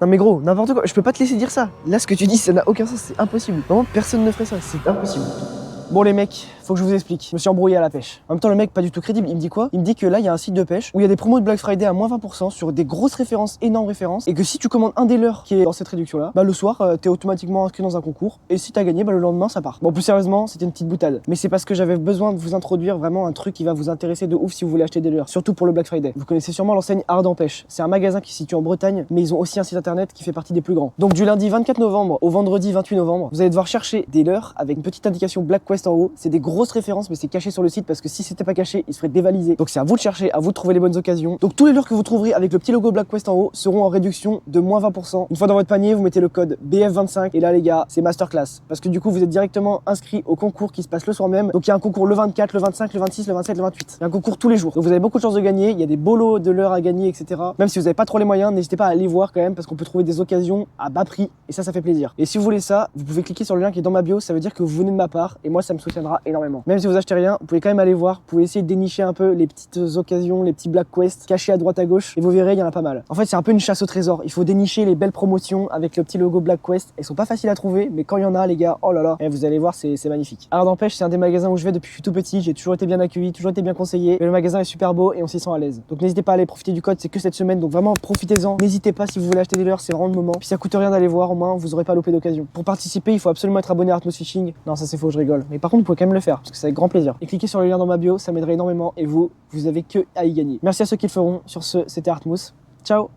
Non mais gros, n'importe quoi, je peux pas te laisser dire ça. Là, ce que tu dis, ça n'a aucun sens, c'est impossible. Vraiment, personne ne ferait ça, c'est impossible. Bon les mecs, faut que je vous explique. Je me suis embrouillé à la pêche. En même temps, le mec pas du tout crédible, il me dit quoi? Il me dit que là, il y a un site de pêche où il y a des promos de Black Friday à moins 20% sur des grosses références, énormes références, et que si tu commandes un des leurs qui est dans cette réduction-là, bah le soir, t'es automatiquement inscrit dans un concours, et si t'as gagné, bah le lendemain, ça part. Bon, plus sérieusement, c'était une petite boutade. Mais c'est parce que j'avais besoin de vous introduire vraiment un truc qui va vous intéresser de ouf si vous voulez acheter des leurs, surtout pour le Black Friday. Vous connaissez sûrement l'enseigne Ardent Pêche. C'est un magasin qui se situe en Bretagne, mais ils ont aussi un site internet qui fait partie des plus grands. Donc du lundi 24 novembre au vendredi 28 novembre, vous allez devoir chercher des leurres avec une petite indication Black Quest en haut. C'est des grosses références, mais c'est caché sur le site parce que si c'était pas caché, il se ferait dévaliser. Donc c'est à vous de chercher, à vous de trouver les bonnes occasions. Donc tous les leurres que vous trouverez avec le petit logo Black Quest en haut seront en réduction de moins 20%. Une fois dans votre panier, vous mettez le code BF25 et là les gars, c'est masterclass parce que du coup vous êtes directement inscrit au concours qui se passe le soir même. Donc il y a un concours le 24, le 25, le 26, le 27, le 28. Il y a un concours tous les jours. Donc vous avez beaucoup de chances de gagner. Il y a des bolos de leurres à gagner, etc. Même si vous n'avez pas trop les moyens, n'hésitez pas à aller voir quand même parce qu'on peut trouver des occasions à bas prix et ça fait plaisir. Et si vous voulez ça, vous pouvez cliquer sur le lien qui est dans ma bio. Ça veut dire que vous venez de ma part et moi ça me soutiendra énormément. Même si vous achetez rien, vous pouvez quand même aller voir, vous pouvez essayer de dénicher un peu les petites occasions, les petits Black Quest cachés à droite à gauche et vous verrez, il y en a pas mal. En fait, c'est un peu une chasse au trésor. Il faut dénicher les belles promotions avec le petit logo Black Quest. Elles sont pas faciles à trouver, mais quand il y en a, les gars, oh là là, et vous allez voir, c'est magnifique. Ardent Pêche, c'est un des magasins où je vais depuis que je suis tout petit. J'ai toujours été bien accueilli, toujours été bien conseillé. Mais le magasin est super beau et on s'y sent à l'aise. Donc n'hésitez pas à aller profiter du code, c'est que cette semaine, donc vraiment profitez-en. N'hésitez pas si vous voulez acheter des leurres, c'est vraiment le moment. Puis ça coûte rien d'aller voir, au moins vous aurez pas loupé d'occasion. Pour participer, il faut absolument être abonné à Atmos Fishing. Non, ça c'est faux, je rigole. Mais par contre, vous pouvez quand même le faire parce que c'est avec grand plaisir. Et cliquez sur le lien dans ma bio, ça m'aiderait énormément et vous avez que à y gagner. Merci à ceux qui le feront. Sur ce, c'était Atmos. Ciao.